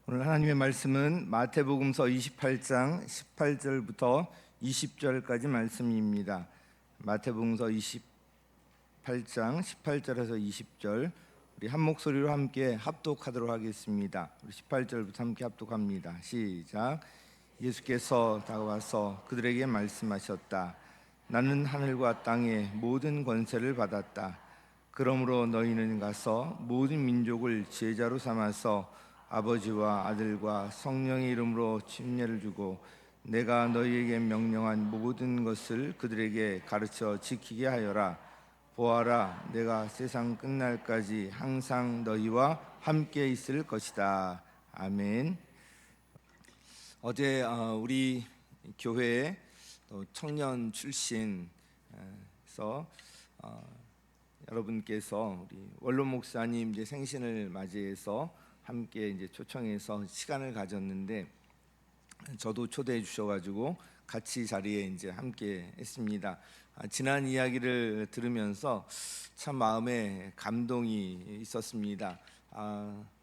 오늘 하나님의 말씀은 마태복음서 28장 18절부터 20절까지 말씀입니다. 마태복음서 28장 18절에서 20절 우리 한 목소리로 함께 합독하도록 하겠습니다. 우리 18절부터 함께 합독합니다. 시작. 예수께서 다가와서 그들에게 말씀하셨다. 나는 하늘과 땅의 모든 권세를 받았다. 그러므로 너희는 가서 모든 민족을 제자로 삼아서 아버지와 아들과 성령의 이름으로 침례를 주고 내가 너희에게 명령한 모든 것을 그들에게 가르쳐 지키게 하여라. 보아라, 내가 세상 끝날까지 항상 너희와 함께 있을 것이다. 아멘. 어제 우리 교회에 청년 출신에서 여러분께서 우리 원로 목사님 이제 생신을 맞이해서 함께 이제 초청해서 시간을 가졌는데 저도 초대해 주셔가지고 같이 자리에 이제 함께 했습니다. 지난 이야기를 들으면서 참 마음에 감동이 있었습니다.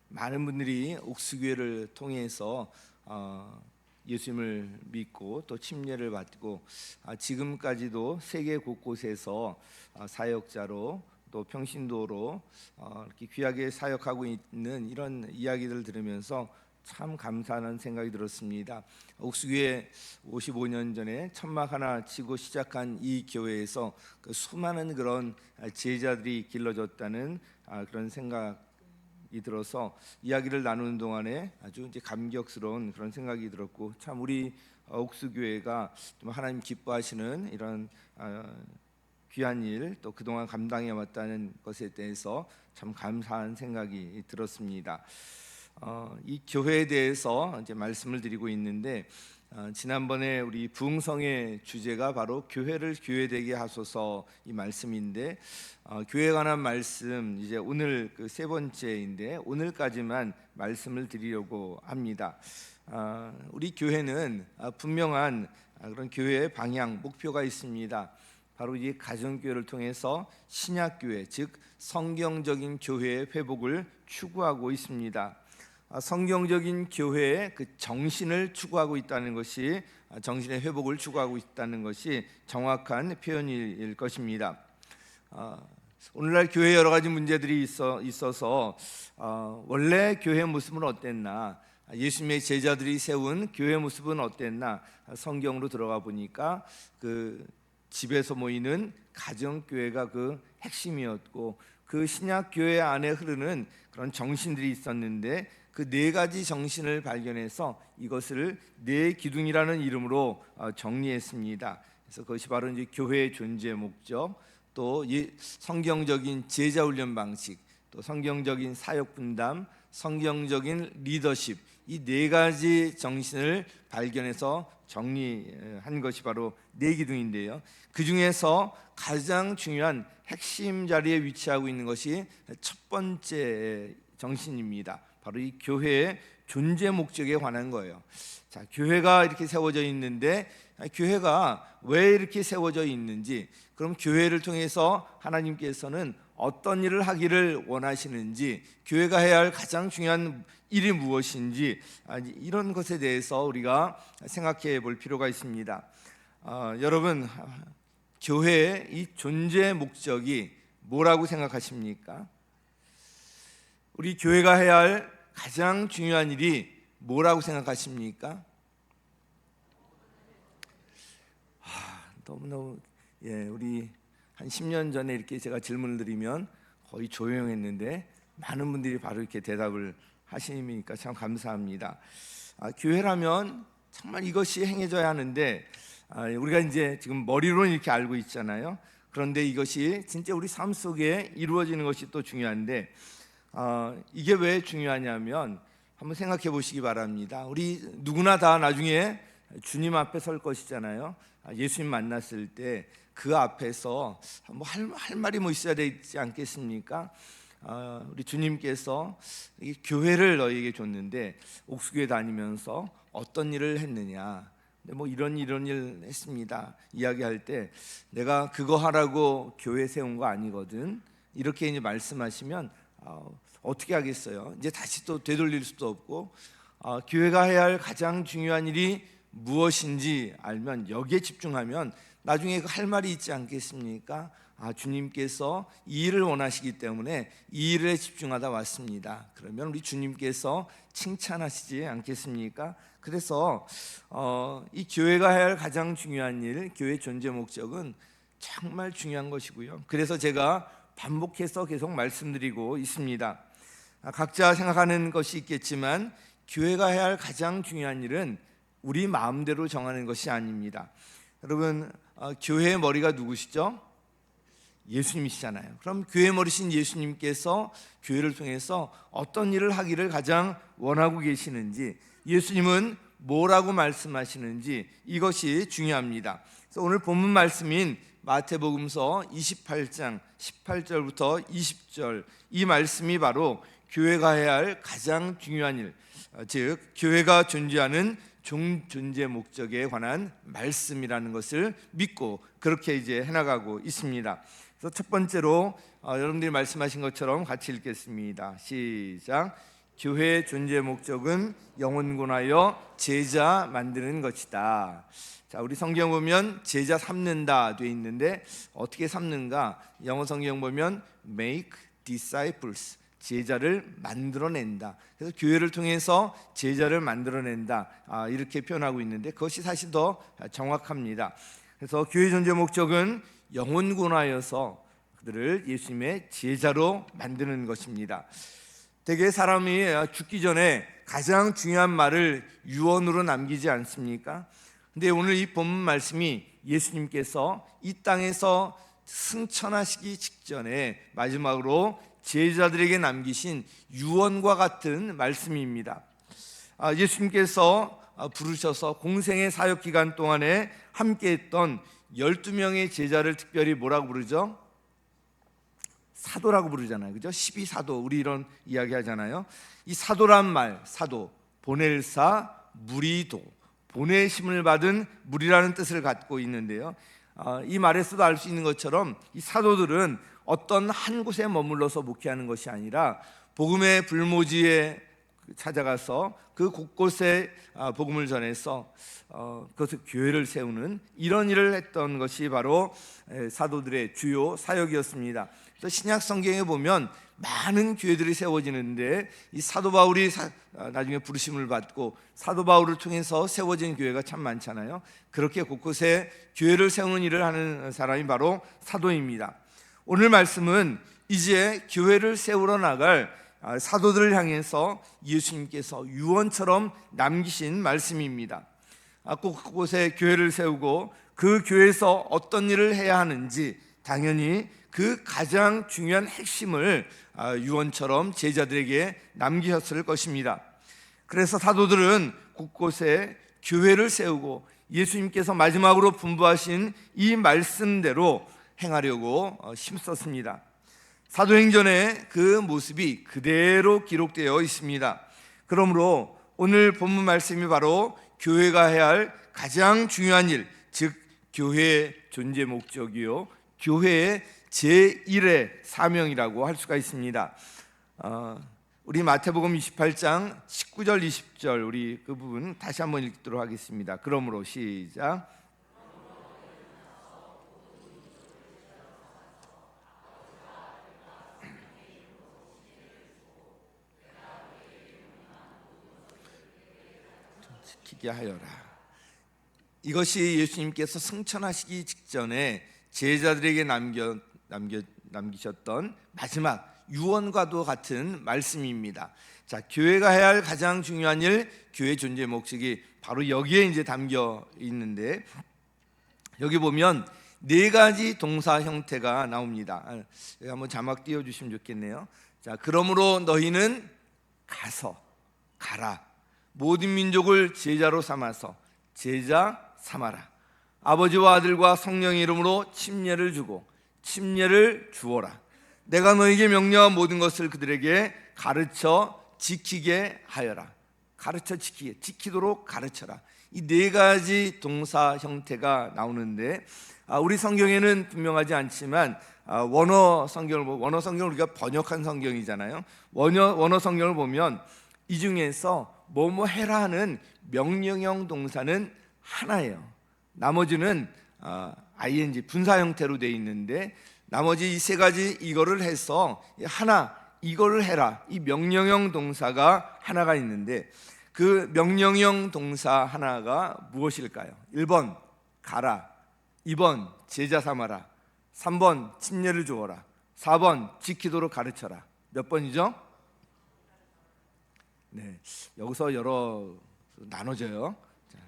많은 분들이 옥수교회를 통해서 예수님을 믿고 또 침례를 받고 지금까지도 세계 곳곳에서 사역자로 또 평신도로 이렇게 귀하게 사역하고 있는 이런 이야기들을 들으면서 참 감사하는 생각이 들었습니다. 옥수교회 55년 전에 천막 하나 치고 시작한 이 교회에서 그 수많은 그런 제자들이 길러졌다는 그런 생각이 들어서 이야기를 나누는 동안에 아주 이제 감격스러운 그런 생각이 들었고, 참 우리 옥수교회가 하나님 기뻐하시는 이런 귀한 일, 또 그동안 감당해 왔다는 것에 대해서 참 감사한 생각이 들었습니다. 이 교회에 대해서 이제 말씀을 드리고 있는데 지난번에 우리 부흥성의 주제가 바로 교회를 교회되게 하소서 이 말씀인데 교회에 관한 말씀 이제 오늘 그 세 번째인데 오늘까지만 말씀을 드리려고 합니다. 우리 교회는 분명한 그런 교회의 방향, 목표가 있습니다. 바로 이 가정교회를 통해서 신약교회, 즉 성경적인 교회의 회복을 추구하고 있습니다. 성경적인 교회의 그 정신을 추구하고 있다는 것이, 정신의 회복을 추구하고 있다는 것이 정확한 표현일 것입니다. 오늘날 교회에 여러 가지 문제들이 있어서 원래 교회 모습은 어땠나, 예수님의 제자들이 세운 교회 모습은 어땠나, 성경으로 들어가 보니까 그 집에서 모이는 가정교회가 그 핵심이었고, 그 신약교회 안에 흐르는 그런 정신들이 있었는데 그 네 가지 정신을 발견해서 이것을 네 기둥이라는 이름으로 정리했습니다. 그래서 그것이 바로 이제 교회의 존재 목적, 또 성경적인 제자 훈련 방식, 또 성경적인 사역 분담, 성경적인 리더십, 이 네 가지 정신을 발견해서 정리한 것이 바로 네 기둥인데요. 그 중에서 가장 중요한 핵심 자리에 위치하고 있는 것이 첫 번째 정신입니다. 바로 이 교회의 존재 목적에 관한 거예요. 자, 교회가 이렇게 세워져 있는데 교회가 왜 이렇게 세워져 있는지, 그럼 교회를 통해서 하나님께서는 어떤 일을 하기를 원하시는지, 교회가 해야 할 가장 중요한 일이 무엇인지, 이런 것에 대해서 우리가 생각해 볼 필요가 있습니다. 여러분, 교회의 이 존재 목적이 뭐라고 생각하십니까? 우리 교회가 해야 할 가장 중요한 일이 뭐라고 생각하십니까? 너무너무 우리 한 10년 전에 이렇게 제가 질문을 드리면 거의 조용했는데 많은 분들이 바로 이렇게 대답을 하시니까 참 감사합니다. 교회라면 정말 이것이 행해져야 하는데 우리가 이제 지금 머리로는 이렇게 알고 있잖아요. 그런데 이것이 진짜 우리 삶 속에 이루어지는 것이 또 중요한데 이게 왜 중요하냐면 한번 생각해 보시기 바랍니다. 우리 누구나 다 나중에 주님 앞에 설 것이잖아요. 예수님 만났을 때 그 앞에서 뭐 할 말이 뭐 있어야 되지 않겠습니까? 우리 주님께서 이 교회를 너희에게 줬는데 옥수교회 다니면서 어떤 일을 했느냐, 뭐 이런 일 했습니다. 이야기할 때 내가 그거 하라고 교회 세운 거 아니거든, 이렇게 이제 말씀하시면 어떻게 하겠어요? 이제 다시 또 되돌릴 수도 없고 교회가 해야 할 가장 중요한 일이 무엇인지 알면, 여기에 집중하면 나중에 할 말이 있지 않겠습니까? 주님께서 이 일을 원하시기 때문에 이 일에 집중하다 왔습니다. 그러면 우리 주님께서 칭찬하시지 않겠습니까? 그래서 이 교회가 해야 할 가장 중요한 일, 교회 존재 목적은 정말 중요한 것이고요. 그래서 제가 반복해서 계속 말씀드리고 있습니다. 각자 생각하는 것이 있겠지만 교회가 해야 할 가장 중요한 일은 우리 마음대로 정하는 것이 아닙니다. 여러분, 교회의 머리가 누구시죠? 예수님이시잖아요. 그럼 교회 머리신 예수님께서 교회를 통해서 어떤 일을 하기를 가장 원하고 계시는지, 예수님은 뭐라고 말씀하시는지, 이것이 중요합니다. 그래서 오늘 본문 말씀인 마태복음서 28장 18절부터 20절, 이 말씀이 바로 교회가 해야 할 가장 중요한 일, 즉 교회가 존재하는 존재 목적에 관한 말씀이라는 것을 믿고 그렇게 이제 해나가고 있습니다. 그래서 첫 번째로 여러분들이 말씀하신 것처럼 같이 읽겠습니다. 시작. 교회의 존재 목적은 영혼군하여 제자 만드는 것이다. 자, 우리 성경 보면 제자 삼는다 돼 있는데 어떻게 삼는가? 영어 성경 보면 make disciples, 제자를 만들어낸다. 그래서 교회를 통해서 제자를 만들어낸다, 이렇게 표현하고 있는데 그것이 사실 더 정확합니다. 그래서 교회 존재 목적은 영혼군하여서 그들을 예수님의 제자로 만드는 것입니다. 대개 사람이 죽기 전에 가장 중요한 말을 유언으로 남기지 않습니까? 근데 오늘 이 본문 말씀이 예수님께서 이 땅에서 승천하시기 직전에 마지막으로 제자들에게 남기신 유언과 같은 말씀입니다. 예수님께서 부르셔서 공생의 사역 기간 동안에 함께했던 12명의 제자를 특별히 뭐라고 부르죠? 사도라고 부르잖아요. 그죠? 12사도, 우리 이런 이야기 하잖아요. 이 사도란 말, 사도, 보낼사, 무리도, 보내심을 받은 무리라는 뜻을 갖고 있는데요. 이 말에서도 알 수 있는 것처럼 이 사도들은 어떤 한 곳에 머물러서 목회하는 것이 아니라 복음의 불모지에 찾아가서 그 곳곳에 복음을 전해서 그것을 교회를 세우는 이런 일을 했던 것이 바로 사도들의 주요 사역이었습니다. 또 신약 성경에 보면 많은 교회들이 세워지는데 이 사도 바울이 나중에 부르심을 받고 사도 바울을 통해서 세워진 교회가 참 많잖아요. 그렇게 곳곳에 교회를 세우는 일을 하는 사람이 바로 사도입니다. 오늘 말씀은 이제 교회를 세우러 나갈 사도들을 향해서 예수님께서 유언처럼 남기신 말씀입니다. 곳곳에 교회를 세우고 그 교회에서 어떤 일을 해야 하는지 당연히 그 가장 중요한 핵심을 유언처럼 제자들에게 남기셨을 것입니다. 그래서 사도들은 곳곳에 교회를 세우고 예수님께서 마지막으로 분부하신 이 말씀대로 행하려고 힘썼습니다. 사도행전에 그 모습이 그대로 기록되어 있습니다. 그러므로 오늘 본문 말씀이 바로 교회가 해야 할 가장 중요한 일, 즉 교회의 존재 목적이요 교회의 제1의 사명이라고 할 수가 있습니다. 우리 마태복음 28장 19절 20절 우리 그 부분 다시 한번 읽도록 하겠습니다. 그러므로 시작. 지키게 하여라. 이것이 예수님께서 승천하시기 직전에 제자들에게 남기셨던 마지막 유언과도 같은 말씀입니다. 자, 교회가 해야 할 가장 중요한 일, 교회 존재 목적이 바로 여기에 이제 담겨 있는데 여기 보면 네 가지 동사 형태가 나옵니다. 여기 한번 자막 띄워주시면 좋겠네요. 자, 그러므로 너희는 가라. 모든 민족을 제자로 삼아서 제자 삼아라. 아버지와 아들과 성령의 이름으로 침례를 주고 침례를 주어라. 내가 너에게 명령한 모든 것을 그들에게 가르쳐 지키게 하여라. 가르쳐 지키도록 가르쳐라. 이 네 가지 동사 형태가 나오는데 우리 성경에는 분명하지 않지만 원어 성경을 우리가 번역한 성경이잖아요. 원어 성경을 보면 이 중에서 뭐뭐 해라 하는 명령형 동사는 하나예요. 나머지는 ing 분사 형태로 되어 있는데 나머지 이 세 가지 이거를 해서 하나 이거를 해라 이 명령형 동사가 하나가 있는데 그 명령형 동사 하나가 무엇일까요? 1번 가라, 2번 제자 삼아라, 3번 침례를 주어라, 4번 지키도록 가르쳐라. 몇 번이죠? 네, 여기서 여러 나눠져요. 자,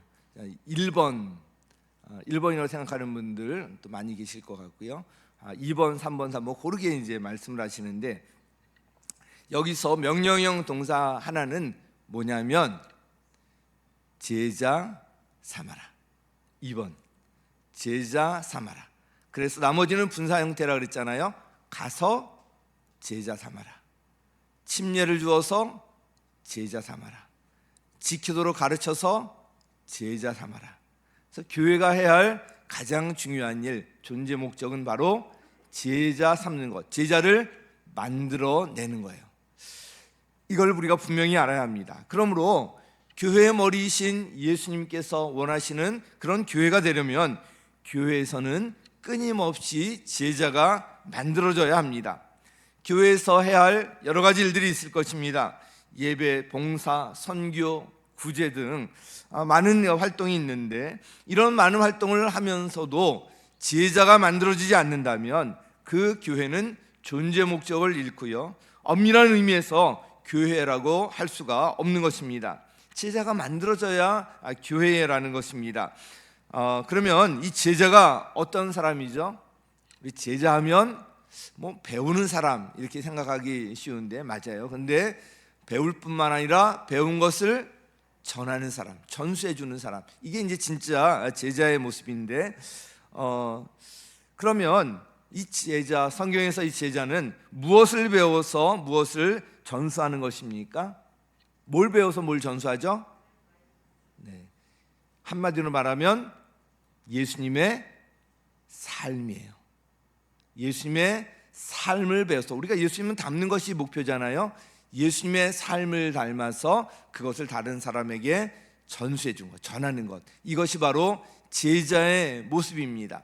1번이라고 생각하는 분들 또 많이 계실 것 같고요. 2번, 3번, 3번 고르게 이제 말씀을 하시는데 여기서 명령형 동사 하나는 뭐냐면 제자 삼아라. 2번 제자 삼아라. 그래서 나머지는 분사 형태라 그랬잖아요. 가서 제자 삼아라. 침례를 주어서 제자 삼아라. 지키도록 가르쳐서 제자 삼아라. 그래서 교회가 해야 할 가장 중요한 일, 존재 목적은 바로 제자 삼는 것, 제자를 만들어내는 거예요. 이걸 우리가 분명히 알아야 합니다. 그러므로 교회의 머리이신 예수님께서 원하시는 그런 교회가 되려면 교회에서는 끊임없이 제자가 만들어져야 합니다. 교회에서 해야 할 여러 가지 일들이 있을 것입니다. 예배, 봉사, 선교, 구제 등 많은 활동이 있는데 이런 많은 활동을 하면서도 제자가 만들어지지 않는다면 그 교회는 존재 목적을 잃고요, 엄밀한 의미에서 교회라고 할 수가 없는 것입니다. 제자가 만들어져야 교회라는 것입니다. 그러면 이 제자가 어떤 사람이죠? 우리 제자하면 뭐 배우는 사람 이렇게 생각하기 쉬운데 맞아요. 근데 배울 뿐만 아니라 배운 것을 전하는 사람, 전수해 주는 사람, 이게 이제 진짜 제자의 모습인데 그러면 이 제자, 성경에서 이 제자는 무엇을 배워서 무엇을 전수하는 것입니까? 뭘 배워서 뭘 전수하죠? 네. 한마디로 말하면 예수님의 삶이에요. 예수님의 삶을 배워서, 우리가 예수님은 닮는 것이 목표잖아요. 예수님의 삶을 닮아서 그것을 다른 사람에게 전수해 준 것, 전하는 것, 이것이 바로 제자의 모습입니다.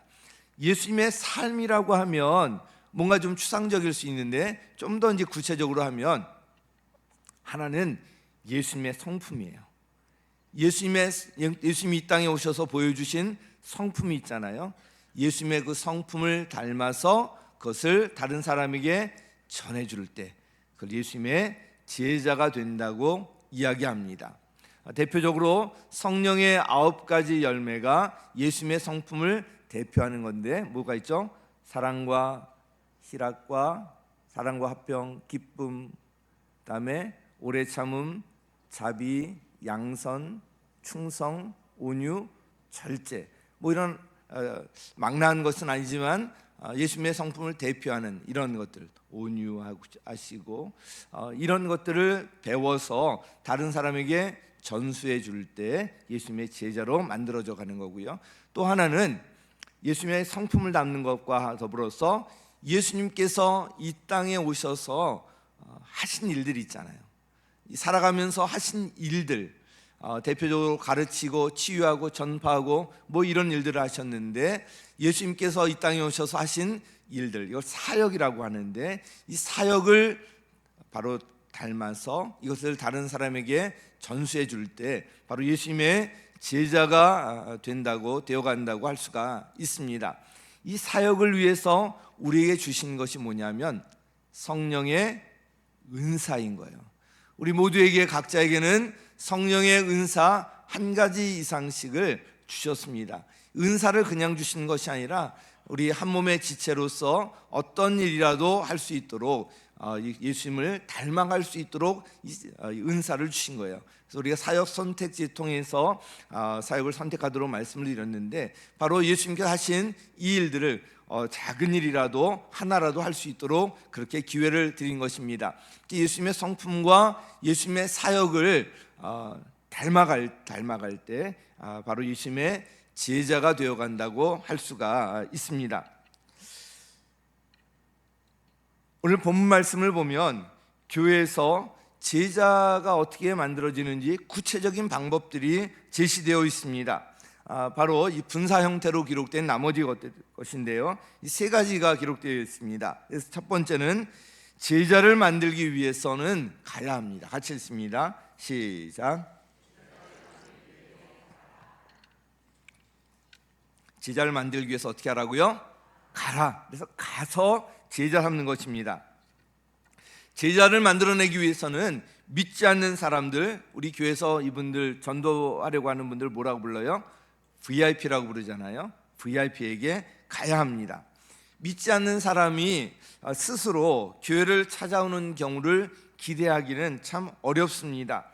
예수님의 삶이라고 하면 뭔가 좀 추상적일 수 있는데 좀 더 이제 구체적으로 하면 하나는 예수님의 성품이에요. 예수님이 이 땅에 오셔서 보여주신 성품이 있잖아요. 예수님의 그 성품을 닮아서 그것을 다른 사람에게 전해줄 때 그걸 예수님의 제자가 된다고 이야기합니다. 대표적으로 성령의 9가지 열매가 예수님의 성품을 대표하는 건데 뭐가 있죠? 사랑과 희락과 사랑과 화평, 기쁨, 그다음에 오래 참음, 자비, 양선, 충성, 온유, 절제. 뭐 이런 망라한 것은 아니지만 예수님의 성품을 대표하는 이런 것들, 온유하시고 이런 것들을 배워서 다른 사람에게 전수해 줄 때 예수님의 제자로 만들어져 가는 거고요. 또 하나는 예수님의 성품을 담는 것과 더불어서 예수님께서 이 땅에 오셔서 하신 일들이 있잖아요. 살아가면서 하신 일들, 대표적으로 가르치고 치유하고 전파하고 뭐 이런 일들을 하셨는데 예수님께서 이 땅에 오셔서 하신 일들, 이걸 사역이라고 하는데 이 사역을 바로 닮아서 이것을 다른 사람에게 전수해 줄 때 바로 예수님의 제자가 된다고 되어간다고 할 수가 있습니다. 이 사역을 위해서 우리에게 주신 것이 뭐냐면 성령의 은사인 거예요. 우리 모두에게 각자에게는 성령의 은사 한 가지 이상씩을 주셨습니다. 은사를 그냥 주시는 것이 아니라 우리 한 몸의 지체로서 어떤 일이라도 할 수 있도록 예수님을 닮아갈 수 있도록 은사를 주신 거예요. 그래서 우리가 사역 선택지를 통해서 사역을 선택하도록 말씀을 드렸는데 바로 예수님께서 하신 이 일들을 작은 일이라도 하나라도 할 수 있도록 그렇게 기회를 드린 것입니다. 예수님의 성품과 예수님의 사역을 닮아갈 때 바로 예수님의 제자가 되어간다고 할 수가 있습니다. 오늘 본문 말씀을 보면 교회에서 제자가 어떻게 만들어지는지 구체적인 방법들이 제시되어 있습니다. 바로 이 분사 형태로 기록된 나머지 것인데요, 이 세 가지가 기록되어 있습니다. 그래서 첫 번째는 제자를 만들기 위해서는 가야 합니다. 같이 읽습니다. 시작. 제자를 만들기 위해서 어떻게 하라고요? 가라. 그래서 가서 제자 삼는 것입니다. 제자를 만들어내기 위해서는 믿지 않는 사람들, 우리 교회에서 이분들 전도하려고 하는 분들 뭐라고 불러요? VIP라고 부르잖아요. VIP에게 가야 합니다. 믿지 않는 사람이 스스로 교회를 찾아오는 경우를 기대하기는 참 어렵습니다.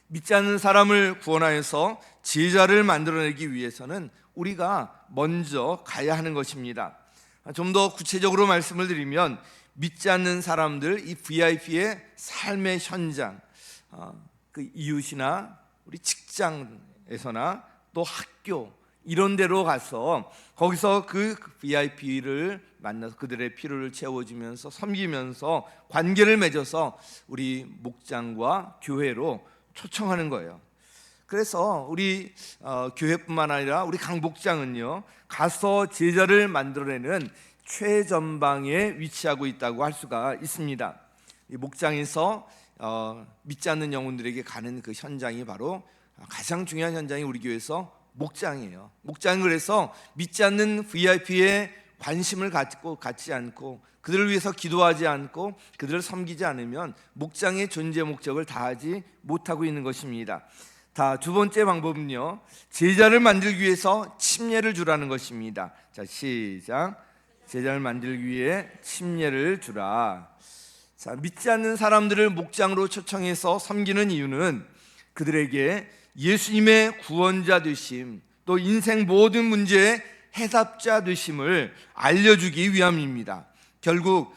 믿지 않는 사람을 구원하여서 제자를 만들어내기 위해서는 우리가 먼저 가야 하는 것입니다. 좀 더 구체적으로 말씀을 드리면, 믿지 않는 사람들, 이 VIP의 삶의 현장, 그 이웃이나 우리 직장에서나 또 학교 이런 데로 가서 거기서 그 VIP를 만나서 그들의 필요를 채워주면서 섬기면서 관계를 맺어서 우리 목장과 교회로 초청하는 거예요. 그래서 우리 교회뿐만 아니라 우리 강 목장은요, 가서 제자를 만들어내는 최전방에 위치하고 있다고 할 수가 있습니다. 이 목장에서 믿지 않는 영혼들에게 가는 그 현장이 바로 가장 중요한 현장이 우리 교회에서 목장이에요. 목장은 그래서 믿지 않는 VIP에 관심을 갖지 않고 그들을 위해서 기도하지 않고 그들을 섬기지 않으면 목장의 존재 목적을 다하지 못하고 있는 것입니다. 두 번째 방법은요, 제자를 만들기 위해서 침례를 주라는 것입니다. 자, 시작. 제자를 만들기 위해 침례를 주라. 자, 믿지 않는 사람들을 목장으로 초청해서 섬기는 이유는 그들에게 예수님의 구원자 되심, 또 인생 모든 문제의 해답자 되심을 알려주기 위함입니다. 결국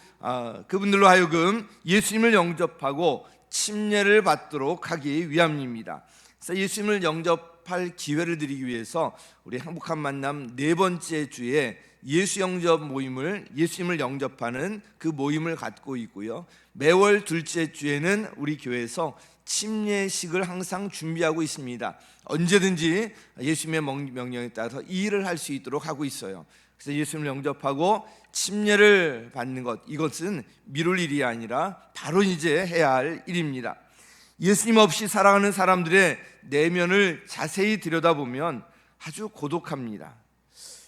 그분들로 하여금 예수님을 영접하고 침례를 받도록 하기 위함입니다. 그래서 예수님을 영접할 기회를 드리기 위해서 우리 행복한 만남 네 번째 주에 예수 영접 모임을, 예수님을 영접하는 그 모임을 갖고 있고요, 매월 둘째 주에는 우리 교회에서 침례식을 항상 준비하고 있습니다. 언제든지 예수님의 명령에 따라서 이 일을 할 수 있도록 하고 있어요. 그래서 예수님을 영접하고 침례를 받는 것, 이것은 미룰 일이 아니라 바로 이제 해야 할 일입니다. 예수님 없이 살아가는 사람들의 내면을 자세히 들여다보면 아주 고독합니다.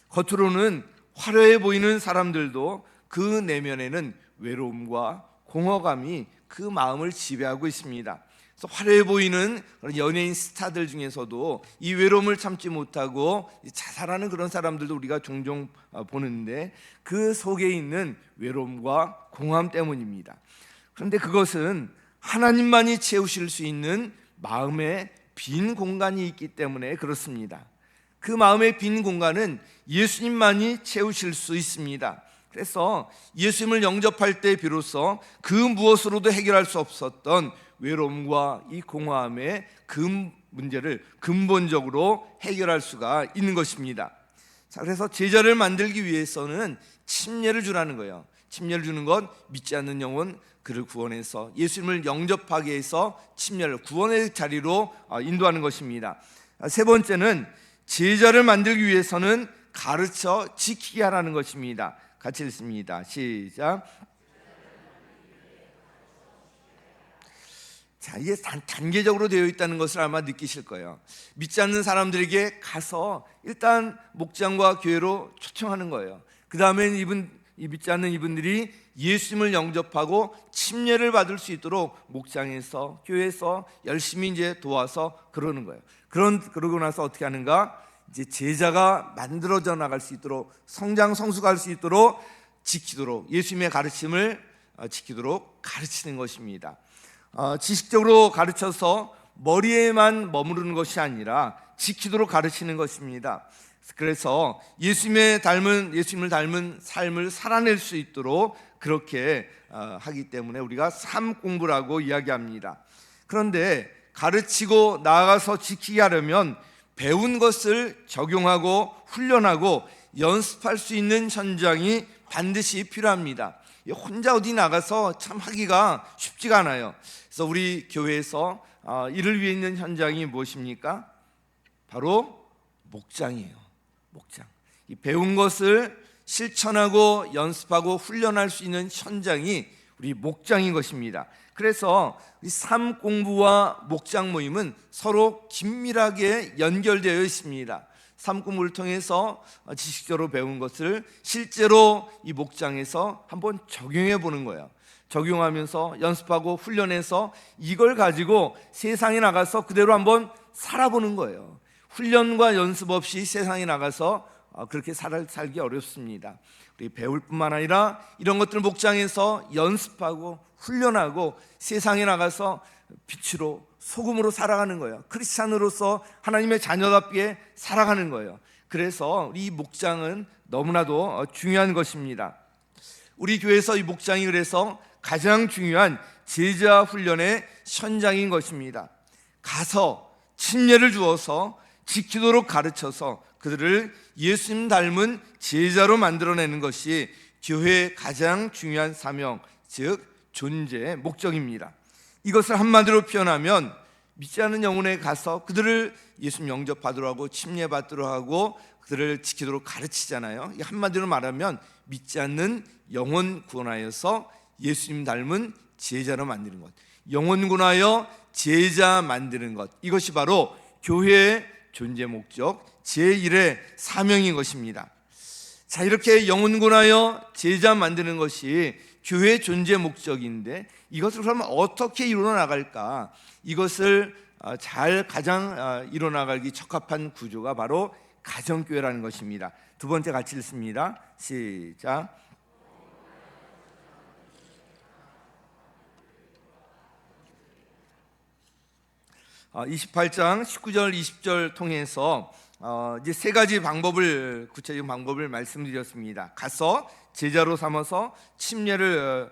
겉으로는 화려해 보이는 사람들도 그 내면에는 외로움과 공허감이 그 마음을 지배하고 있습니다. 그래서 화려해 보이는 연예인 스타들 중에서도 이 외로움을 참지 못하고 자살하는 그런 사람들도 우리가 종종 보는데, 그 속에 있는 외로움과 공허함 때문입니다. 그런데 그것은 하나님만이 채우실 수 있는 마음의 빈 공간이 있기 때문에 그렇습니다. 그 마음의 빈 공간은 예수님만이 채우실 수 있습니다. 그래서 예수님을 영접할 때 비로소 그 무엇으로도 해결할 수 없었던 외로움과 이 공허함의 그 문제를 근본적으로 해결할 수가 있는 것입니다. 자, 그래서 제자를 만들기 위해서는 침례를 주라는 거예요. 침례를 주는 것, 믿지 않는 영혼 그를 구원해서 예수님을 영접하게 해서 침례를, 구원의 자리로 인도하는 것입니다. 세 번째는 제자를 만들기 위해서는 가르쳐 지키게 하라는 것입니다. 같이 읽습니다. 시작. 자, 이게 단계적으로 되어 있다는 것을 아마 느끼실 거예요. 믿지 않는 사람들에게 가서 일단 목장과 교회로 초청하는 거예요. 그 다음에 이 믿지 않는 이분들이 예수님을 영접하고 침례를 받을 수 있도록 목장에서, 교회에서 열심히 이제 도와서 그러는 거예요. 그러고 나서 어떻게 하는가? 이제 제자가 만들어져 나갈 수 있도록, 성장 성숙할 수 있도록 지키도록, 예수님의 가르침을 지키도록 가르치는 것입니다. 지식적으로 가르쳐서 머리에만 머무르는 것이 아니라 지키도록 가르치는 것입니다. 그래서 예수님을 닮은 삶을 살아낼 수 있도록 그렇게 하기 때문에 우리가 삶 공부라고 이야기합니다. 그런데 가르치고 나아가서 지키게 하려면 배운 것을 적용하고 훈련하고 연습할 수 있는 현장이 반드시 필요합니다. 혼자 어디 나가서 참 하기가 쉽지가 않아요. 그래서 우리 교회에서 이를 위해 있는 현장이 무엇입니까? 바로 목장이에요. 목장. 이 배운 것을 실천하고 연습하고 훈련할 수 있는 현장이 우리 목장인 것입니다. 그래서 이 삶 공부와 목장 모임은 서로 긴밀하게 연결되어 있습니다. 삶 공부를 통해서 지식적으로 배운 것을 실제로 이 목장에서 한번 적용해 보는 거예요. 적용하면서 연습하고 훈련해서 이걸 가지고 세상에 나가서 그대로 한번 살아보는 거예요. 훈련과 연습 없이 세상에 나가서 그렇게 살기 어렵습니다. 우리 배울 뿐만 아니라 이런 것들 목장에서 연습하고 훈련하고 세상에 나가서 빛으로 소금으로 살아가는 거예요. 크리스찬으로서 하나님의 자녀답게 살아가는 거예요. 그래서 이 목장은 너무나도 중요한 것입니다. 우리 교회에서 이 목장이 그래서 가장 중요한 제자 훈련의 현장인 것입니다. 가서 침례를 주어서 지키도록 가르쳐서 그들을 예수님 닮은 제자로 만들어내는 것이 교회의 가장 중요한 사명, 즉 존재의 목적입니다. 이것을 한마디로 표현하면 믿지 않는 영혼에 가서 그들을 예수님 영접하도록 하고 침례받도록 하고 그들을 지키도록 가르치잖아요. 한마디로 말하면 믿지 않는 영혼 구원하여서 예수님 닮은 제자로 만드는 것, 영혼 구원하여 제자 만드는 것, 이것이 바로 교회의 존재 목적 제1의 사명인 것입니다. 자, 이렇게 영혼 구원하여 제자 만드는 것이 교회의 존재 목적인데 이것을 그러면 어떻게 이루어나갈까? 이것을 가장 이루어나가기 적합한 구조가 바로 가정교회라는 것입니다. 두 번째 같이 읽습니다. 시작. 28장 19절 20절 통해서 이제 세 가지 방법을, 구체적인 방법을 말씀드렸습니다. 가서 제자로 삼아서 침례를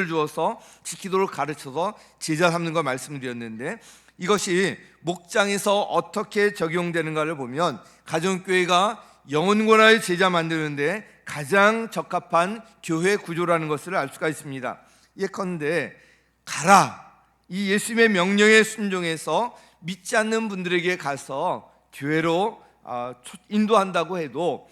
주어서 지키도록 가르쳐서 제자 삼는 거 말씀드렸는데, 이것이 목장에서 어떻게 적용되는가를 보면 가정교회가 영혼권화의 제자 만드는데 가장 적합한 교회 구조라는 것을 알 수가 있습니다. 예컨대 가라, 이 예수님의 명령에 순종해서 믿지 않는 분들에게 가서 교회로 인도한다고 해도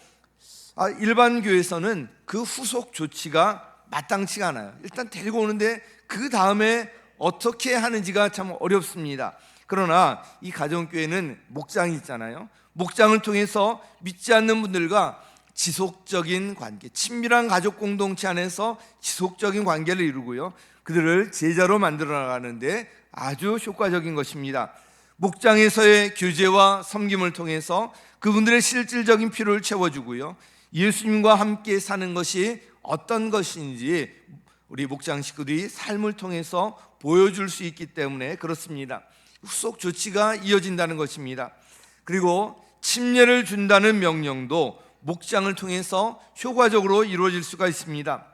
일반 교회에서는 그 후속 조치가 마땅치가 않아요. 일단 데리고 오는데 그 다음에 어떻게 하는지가 참 어렵습니다. 그러나 이 가정교회는 목장이 있잖아요. 목장을 통해서 믿지 않는 분들과 지속적인 관계, 친밀한 가족 공동체 안에서 지속적인 관계를 이루고요, 그들을 제자로 만들어 나가는데 아주 효과적인 것입니다. 목장에서의 교제와 섬김을 통해서 그분들의 실질적인 필요를 채워주고요, 예수님과 함께 사는 것이 어떤 것인지 우리 목장 식구들이 삶을 통해서 보여줄 수 있기 때문에 그렇습니다. 후속 조치가 이어진다는 것입니다. 그리고 침례를 준다는 명령도 목장을 통해서 효과적으로 이루어질 수가 있습니다.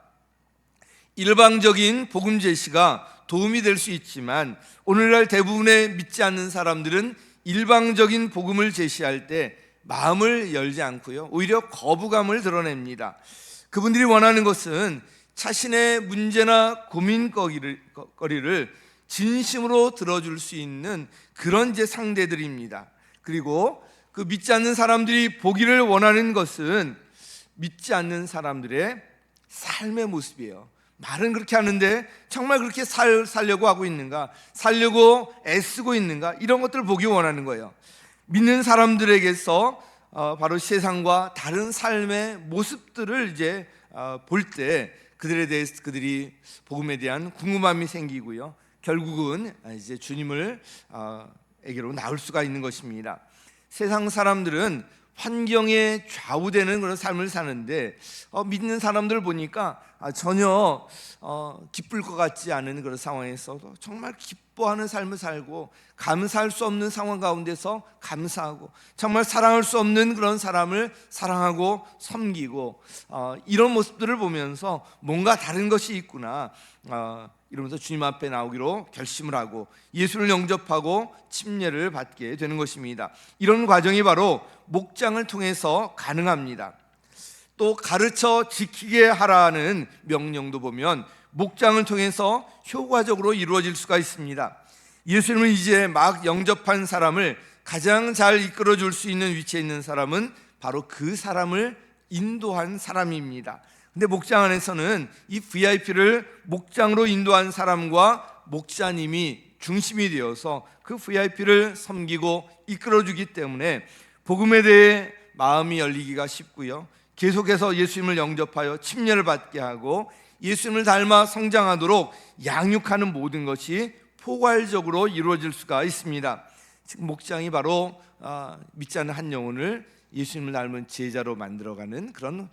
일방적인 복음 제시가 도움이 될 수 있지만 오늘날 대부분의 믿지 않는 사람들은 일방적인 복음을 제시할 때 마음을 열지 않고요, 오히려 거부감을 드러냅니다. 그분들이 원하는 것은 자신의 문제나 고민거리를 진심으로 들어줄 수 있는 그런 이제 상대들입니다. 그리고 그 믿지 않는 사람들이 보기를 원하는 것은 믿지 않는 사람들의 삶의 모습이에요. 말은 그렇게 하는데 정말 그렇게 살려고 하고 있는가, 살려고 애쓰고 있는가, 이런 것들을 보기 원하는 거예요. 믿는 사람들에게서 바로 세상과 다른 삶의 모습들을 이제 볼 때 그들이 복음에 대한 궁금함이 생기고요, 결국은 이제 주님을 에게로 나올 수가 있는 것입니다. 세상 사람들은 환경에 좌우되는 그런 삶을 사는데 믿는 사람들 보니까 전혀 기쁠 것 같지 않은 그런 상황에서도 정말 기뻐하는 삶을 살고, 감사할 수 없는 상황 가운데서 감사하고, 정말 사랑할 수 없는 그런 사람을 사랑하고 섬기고, 이런 모습들을 보면서 뭔가 다른 것이 있구나 이러면서 주님 앞에 나오기로 결심을 하고 예수를 영접하고 침례를 받게 되는 것입니다. 이런 과정이 바로 목장을 통해서 가능합니다. 또 가르쳐 지키게 하라는 명령도 보면 목장을 통해서 효과적으로 이루어질 수가 있습니다. 예수님은 이제 막 영접한 사람을 가장 잘 이끌어 줄 수 있는 위치에 있는 사람은 바로 그 사람을 인도한 사람입니다. 근데 목장 안에서는 이 VIP를 목장으로 인도한 사람과 목자님이 중심이 되어서 그 VIP를 섬기고 이끌어주기 때문에 복음에 대해 마음이 열리기가 쉽고요, 계속해서 예수님을 영접하여 침례를 받게 하고 예수님을 닮아 성장하도록 양육하는 모든 것이 포괄적으로 이루어질 수가 있습니다. 지금 목장이 바로 믿지 않는 한 영혼을 예수님을 닮은 제자로 만들어가는 그런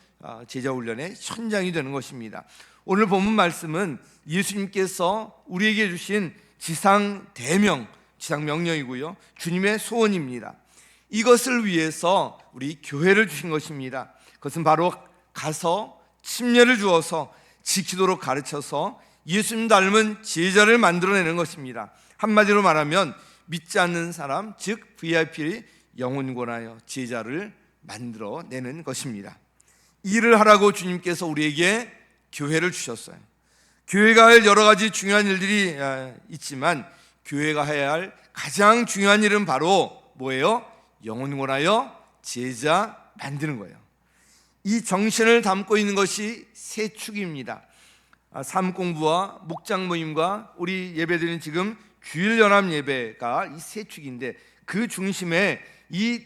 제자 훈련의 현장이 되는 것입니다. 오늘 본문 말씀은 예수님께서 우리에게 주신 지상 대명, 지상 명령이고요, 주님의 소원입니다. 이것을 위해서 우리 교회를 주신 것입니다. 그것은 바로 가서 침례를 주어서 지키도록 가르쳐서 예수님 닮은 제자를 만들어내는 것입니다. 한마디로 말하면 믿지 않는 사람, 즉 VIP를 영혼권하여 제자를 만들어내는 것입니다. 일을 하라고 주님께서 우리에게 교회를 주셨어요. 교회가 할 여러 가지 중요한 일들이 있지만 교회가 해야 할 가장 중요한 일은 바로 뭐예요? 영혼권하여 제자 만드는 거예요. 이 정신을 담고 있는 것이 세 축입니다. 삶 공부와 목장 모임과 우리 예배드리는 지금 주일 연합 예배가 이 세 축인데, 그 중심에 이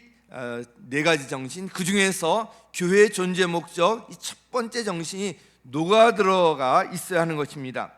네 가지 정신, 그 중에서 교회의 존재 목적, 이 첫 번째 정신이 녹아 들어가 있어야 하는 것입니다.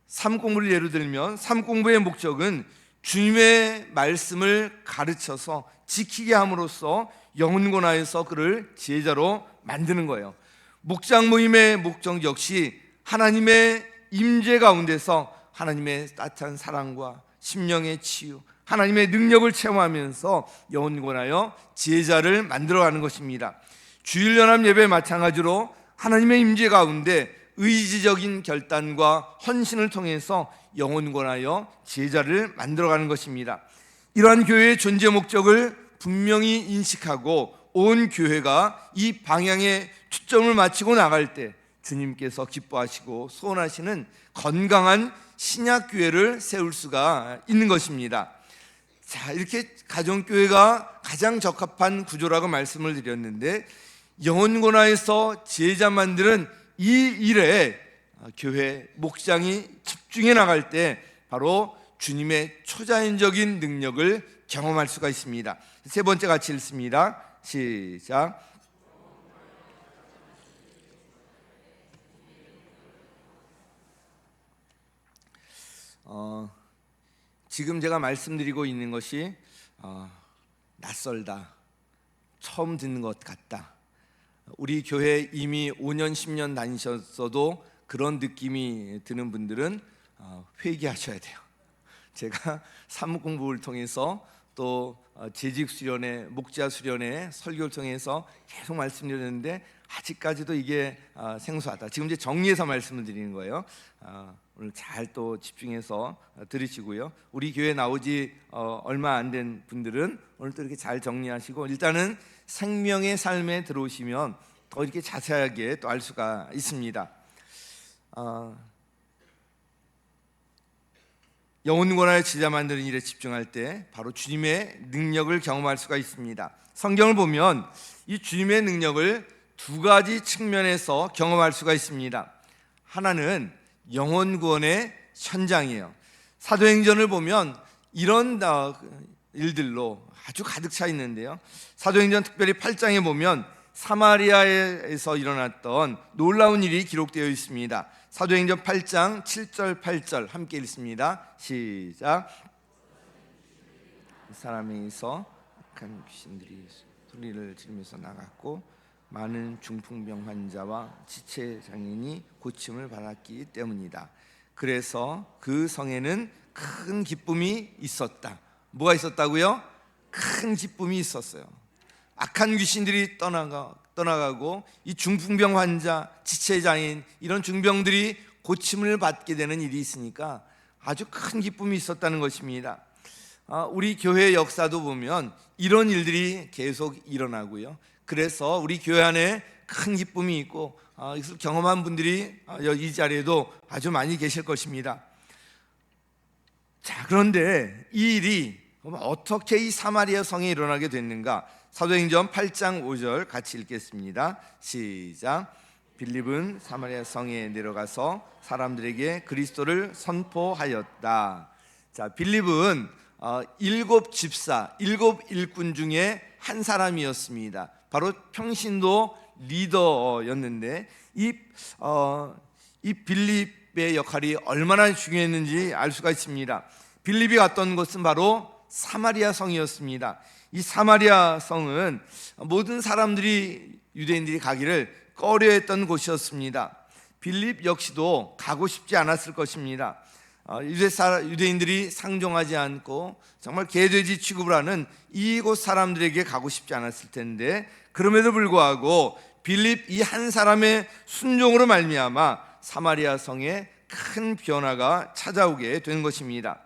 삶 공부를 예로 들면 삶 공부의 목적은 주님의 말씀을 가르쳐서 지키게 함으로써 영혼권하여서 그를 제자로 만드는 거예요. 목장 모임의 목적 역시 하나님의 임재 가운데서 하나님의 따뜻한 사랑과 심령의 치유, 하나님의 능력을 체험하면서 영혼권하여 제자를 만들어가는 것입니다. 주일연합 예배 마찬가지로 하나님의 임재 가운데 의지적인 결단과 헌신을 통해서 영혼권하여 제자를 만들어가는 것입니다. 이러한 교회의 존재 목적을 분명히 인식하고 온 교회가 이 방향에 초점을 맞추고 나갈 때 주님께서 기뻐하시고 소원하시는 건강한 신약교회를 세울 수가 있는 것입니다. 자, 이렇게 가정교회가 가장 적합한 구조라고 말씀을 드렸는데, 영혼권하에서 제자 만드는 이 일에 교회 목장이 집중해 나갈 때 바로 주님의 초자연적인 능력을 경험할 수가 있습니다. 세 번째 같이 읽습니다. 시작. 지금 제가 말씀드리고 있는 것이 낯설다, 처음 듣는 것 같다, 우리 교회 이미 5년 10년 다니셨어도 그런 느낌이 드는 분들은 회개하셔야 돼요. 제가 사무 공부를 통해서 또 재직 수련회, 목자 수련회 설교를 통해서 계속 말씀드렸는데 아직까지도 이게 생소하다. 지금 이제 정리해서 말씀을 드리는 거예요. 오늘 잘 또 집중해서 들으시고요. 우리 교회 나오지 얼마 안 된 분들은 오늘 또 이렇게 잘 정리하시고, 일단은 생명의 삶에 들어오시면 더 이렇게 자세하게 또 알 수가 있습니다. 영혼권하여 제자 만드는 일에 집중할 때 바로 주님의 능력을 경험할 수가 있습니다. 성경을 보면 이 주님의 능력을 두 가지 측면에서 경험할 수가 있습니다. 하나는 영혼 구원의 현장이에요. 사도행전을 보면 이런 일들로 아주 가득 차 있는데요, 사도행전 특별히 8장에 보면 사마리아에서 일어났던 놀라운 일이 기록되어 있습니다. 사도행전 8장 7절 8절 함께 읽습니다. 시작. 사람에게서 악한 귀신들이 소리를 지르면서 나갔고 많은 중풍병 환자와 지체 장애인이 고침을 받았기 때문이다. 그래서 그 성에는 큰 기쁨이 있었다. 뭐가 있었다고요? 큰 기쁨이 있었어요. 악한 귀신들이 떠나가고 이 중풍병 환자, 지체 장애인, 이런 중병들이 고침을 받게 되는 일이 있으니까 아주 큰 기쁨이 있었다는 것입니다. 우리 교회 역사도 보면 이런 일들이 계속 일어나고요, 그래서 우리 교회 안에 큰 기쁨이 있고 이것을 경험한 분들이 이 자리에도 아주 많이 계실 것입니다. 자, 그런데 이 일이 어떻게 이 사마리아 성에 일어나게 됐는가? 사도행전 8장 5절 같이 읽겠습니다. 시작. 빌립은 사마리아 성에 내려가서 사람들에게 그리스도를 선포하였다. 자, 빌립은 7 집사, 7 일꾼 중에 한 사람이었습니다. 바로 평신도 리더였는데 이 빌립의 역할이 얼마나 중요했는지 알 수가 있습니다. 빌립이 갔던 곳은 바로 사마리아 성이었습니다. 이 사마리아 성은 모든 사람들이 유대인들이 가기를 꺼려했던 곳이었습니다. 빌립 역시도 가고 싶지 않았을 것입니다. 유대인들이 상종하지 않고 정말 개돼지 취급을 하는 이곳 사람들에게 가고 싶지 않았을 텐데, 그럼에도 불구하고 빌립 이 한 사람의 순종으로 말미암아 사마리아 성에 큰 변화가 찾아오게 된 것입니다.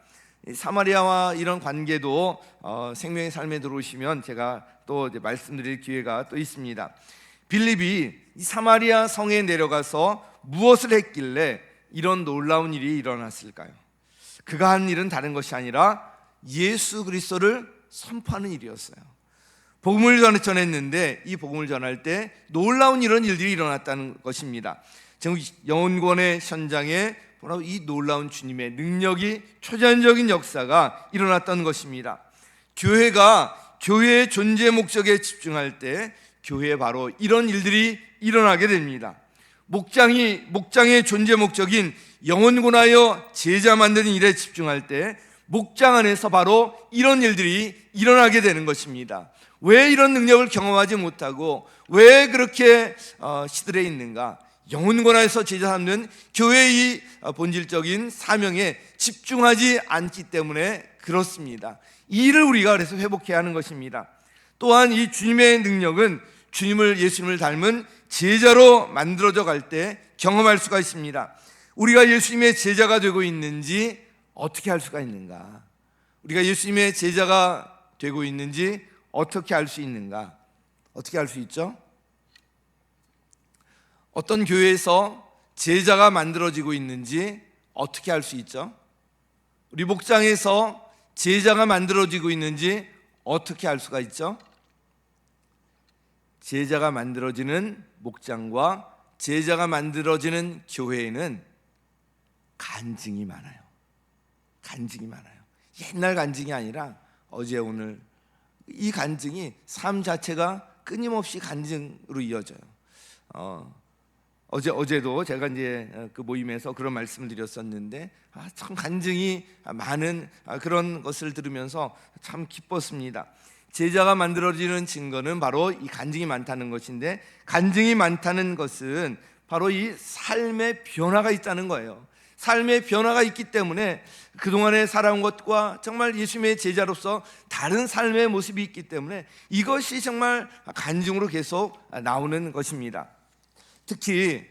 사마리아와 이런 관계도 생명의 삶에 들어오시면 제가 또 말씀드릴 기회가 또 있습니다. 빌립이 이 사마리아 성에 내려가서 무엇을 했길래 이런 놀라운 일이 일어났을까요? 그가 한 일은 다른 것이 아니라 예수 그리스도를 선포하는 일이었어요. 복음을 전했는데 이 복음을 전할 때 놀라운 이런 일들이 일어났다는 것입니다. 지금 영혼권의 현장에 바로 이 놀라운 주님의 능력이 초자연적인 역사가 일어났던 것입니다. 교회가 교회의 존재 목적에 집중할 때 교회에 바로 이런 일들이 일어나게 됩니다. 목장의 존재 목적인 영혼군하여 제자 만드는 일에 집중할 때 목장 안에서 바로 이런 일들이 일어나게 되는 것입니다. 왜 이런 능력을 경험하지 못하고 왜 그렇게 시들해 있는가? 영혼권하여서 제자 삼는 교회의 본질적인 사명에 집중하지 않기 때문에 그렇습니다. 이 일을 우리가 그래서 회복해야 하는 것입니다. 또한 이 주님의 능력은 예수님을 닮은 제자로 만들어져 갈 때 경험할 수가 있습니다. 우리가 예수님의 제자가 되고 있는지 어떻게 알 수가 있는가? 우리가 예수님의 제자가 되고 있는지 어떻게 알 수 있는가? 어떻게 알 수 있죠? 어떤 교회에서 제자가 만들어지고 있는지 어떻게 알 수 있죠? 우리 목장에서 제자가 만들어지고 있는지 어떻게 알 수가 있죠? 제자가 만들어지는 목장과 제자가 만들어지는 교회에는 간증이 많아요. 간증이 많아요. 옛날 간증이 아니라 어제 오늘 이 간증이 삶 자체가 끊임없이 간증으로 이어져요. 어제도 제가 이제 그 모임에서 그런 말씀을 드렸었는데 참 간증이 많은 그런 것을 들으면서 참 기뻤습니다. 제자가 만들어지는 증거는 바로 이 간증이 많다는 것인데, 간증이 많다는 것은 바로 이 삶의 변화가 있다는 거예요. 삶의 변화가 있기 때문에 그동안에 살아온 것과 정말 예수님의 제자로서 다른 삶의 모습이 있기 때문에 이것이 정말 간증으로 계속 나오는 것입니다. 특히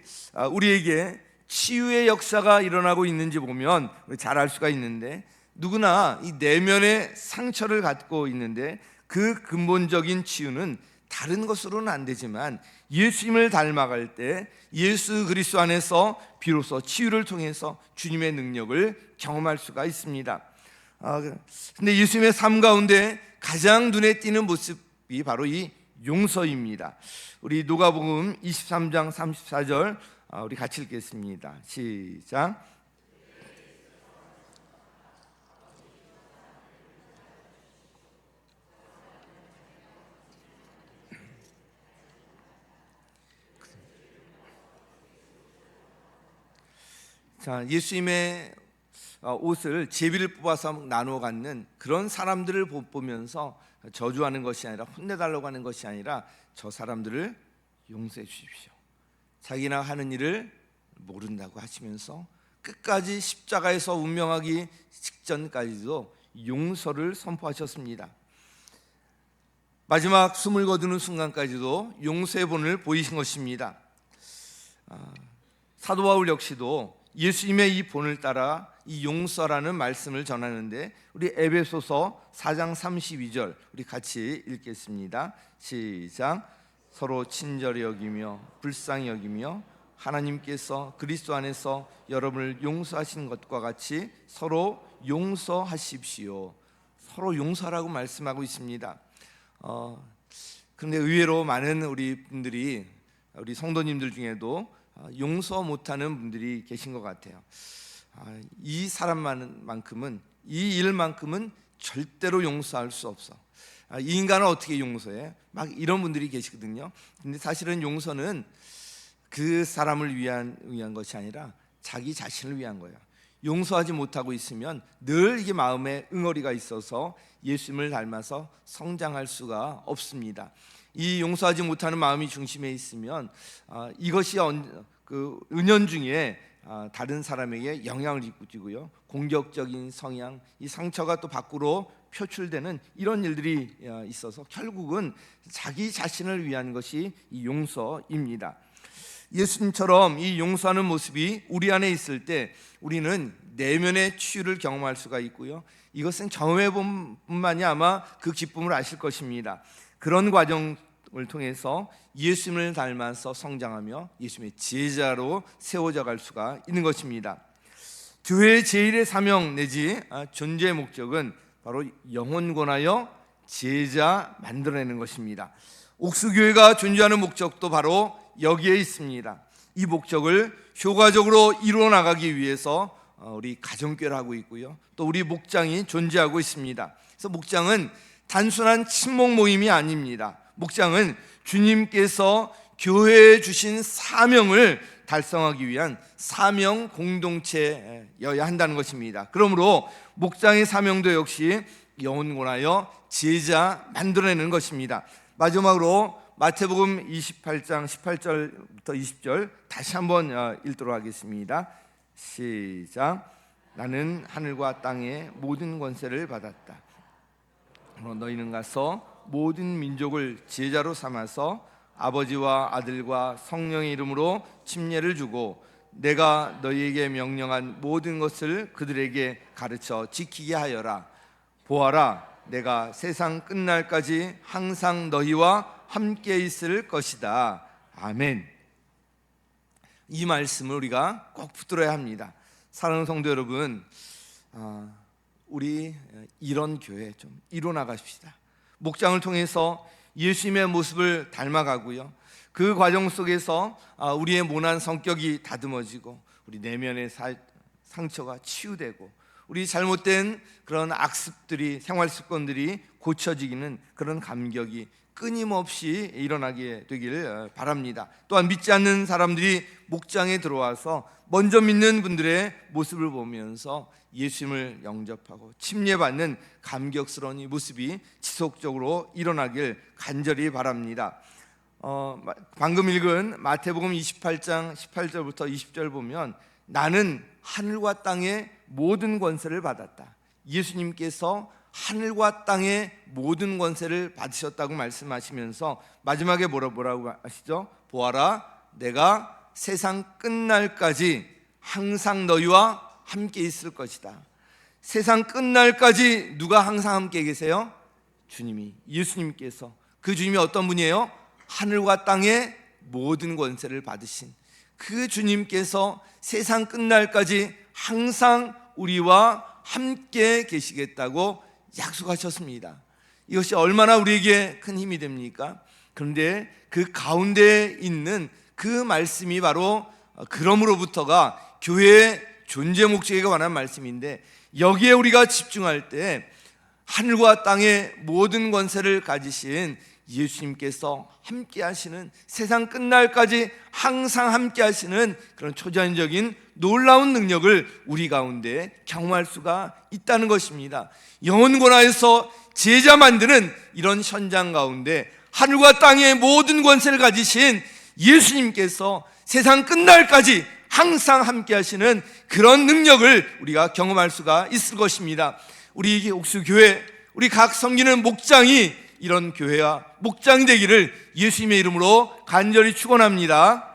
우리에게 치유의 역사가 일어나고 있는지 보면 잘 알 수가 있는데, 누구나 이 내면의 상처를 갖고 있는데 그 근본적인 치유는 다른 것으로는 안 되지만 예수님을 닮아갈 때 예수 그리스도 안에서 비로소 치유를 통해서 주님의 능력을 경험할 수가 있습니다. 근데 예수님의 삶 가운데 가장 눈에 띄는 모습이 바로 이 용서입니다. 우리 누가복음 23장 34절 우리 같이 읽겠습니다. 시작. 자, 예수님의 옷을 제비를 뽑아서 나누어 갖는 그런 사람들을 보면서 저주하는 것이 아니라, 혼내달라고 하는 것이 아니라 저 사람들을 용서해 주십시오. 자기나 하는 일을 모른다고 하시면서 끝까지 십자가에서 운명하기 직전까지도 용서를 선포하셨습니다. 마지막 숨을 거두는 순간까지도 용서의 본을 보이신 것입니다. 사도 바울 역시도 예수님의 이 본을 따라 이 용서라는 말씀을 전하는데, 우리 에베소서 4장 32절 우리 같이 읽겠습니다. 시작. 서로 친절히 여기며 불쌍히 여기며 하나님께서 그리스도 안에서 여러분을 용서하시는 것과 같이 서로 용서하십시오. 서로 용서라고 말씀하고 있습니다. 그런데 의외로 많은 우리 분들이, 우리 성도님들 중에도 용서 못하는 분들이 계신 것 같아요. 이 사람만큼은, 이 일만큼은 절대로 용서할 수 없어. 이 인간을 어떻게 용서해? 막 이런 분들이 계시거든요. 근데 사실은 용서는 그 사람을 위한 것이 아니라 자기 자신을 위한 거예요. 용서하지 못하고 있으면 늘 이게 마음에 응어리가 있어서 예수님을 닮아서 성장할 수가 없습니다. 이 용서하지 못하는 마음이 중심에 있으면 이것이 그 은연중에 다른 사람에게 영향을 끼치고요, 공격적인 성향, 이 상처가 또 밖으로 표출되는 이런 일들이 있어서 결국은 자기 자신을 위한 것이 이 용서입니다. 예수님처럼 이 용서하는 모습이 우리 안에 있을 때 우리는 내면의 치유를 경험할 수가 있고요, 이것은 경험해 본 뿐만이 아마 그 기쁨을 아실 것입니다. 그런 과정을 통해서 예수님을 닮아서 성장하며 예수님의 제자로 세워져 갈 수가 있는 것입니다. 교회의 제1의 사명 내지 존재의 목적은 바로 영혼 권하여 제자 만들어내는 것입니다. 옥수교회가 존재하는 목적도 바로 여기에 있습니다. 이 목적을 효과적으로 이루어 나가기 위해서 우리 가정교회를 하고 있고요, 또 우리 목장이 존재하고 있습니다. 그래서 목장은 단순한 친목 모임이 아닙니다. 목장은 주님께서 교회에 주신 사명을 달성하기 위한 사명 공동체여야 한다는 것입니다. 그러므로 목장의 사명도 역시 영혼 권하여 제자 만들어내는 것입니다. 마지막으로 마태복음 28장 18절부터 20절 다시 한번 읽도록 하겠습니다. 시작. 나는 하늘과 땅의 모든 권세를 받았다. 너희는 가서 모든 민족을 제자로 삼아서 아버지와 아들과 성령의 이름으로 침례를 주고 내가 너희에게 명령한 모든 것을 그들에게 가르쳐 지키게 하여라. 보아라, 내가 세상 끝날까지 항상 너희와 함께 있을 것이다. 아멘. 이 말씀을 우리가 꼭 붙들어야 합니다. 사랑하는 성도 여러분, 우리 이런 교회 좀 이뤄나가십시다. 목장을 통해서 예수님의 모습을 닮아가고요, 그 과정 속에서 우리의 모난 성격이 다듬어지고 우리 내면의 상처가 치유되고 우리 잘못된 그런 악습들이, 생활 습관들이 고쳐지기는 그런 감격이 끊임없이 일어나게 되기를 바랍니다. 또한 믿지 않는 사람들이 목장에 들어와서 먼저 믿는 분들의 모습을 보면서 예수님을 영접하고 침례받는 감격스러운 이 모습이 지속적으로 일어나길 간절히 바랍니다. 방금 읽은 마태복음 28장 18절부터 20절 보면 나는 하늘과 땅의 모든 권세를 받았다. 예수님께서 하늘과 땅의 모든 권세를 받으셨다고 말씀하시면서 마지막에 뭐라고 하시죠? 보아라, 내가 세상 끝날까지 항상 너희와 함께 있을 것이다. 세상 끝날까지 누가 항상 함께 계세요? 주님이, 예수님께서. 그 주님이 어떤 분이에요? 하늘과 땅의 모든 권세를 받으신 그 주님께서 세상 끝날까지 항상 우리와 함께 계시겠다고 약속하셨습니다. 이것이 얼마나 우리에게 큰 힘이 됩니까? 그런데 그 가운데 있는 그 말씀이 바로 그러므로부터가 교회의 존재 목적에 관한 말씀인데, 여기에 우리가 집중할 때 하늘과 땅의 모든 권세를 가지신 예수님께서 함께 하시는, 세상 끝날까지 항상 함께 하시는 그런 초자연적인 놀라운 능력을 우리 가운데 경험할 수가 있다는 것입니다. 영혼 권하에서 제자 만드는 이런 현장 가운데 하늘과 땅의 모든 권세를 가지신 예수님께서 세상 끝날까지 항상 함께 하시는 그런 능력을 우리가 경험할 수가 있을 것입니다. 우리 옥수교회, 우리 각 섬기는 목장이 이런 교회와 목장이 되기를 예수님의 이름으로 간절히 축원합니다.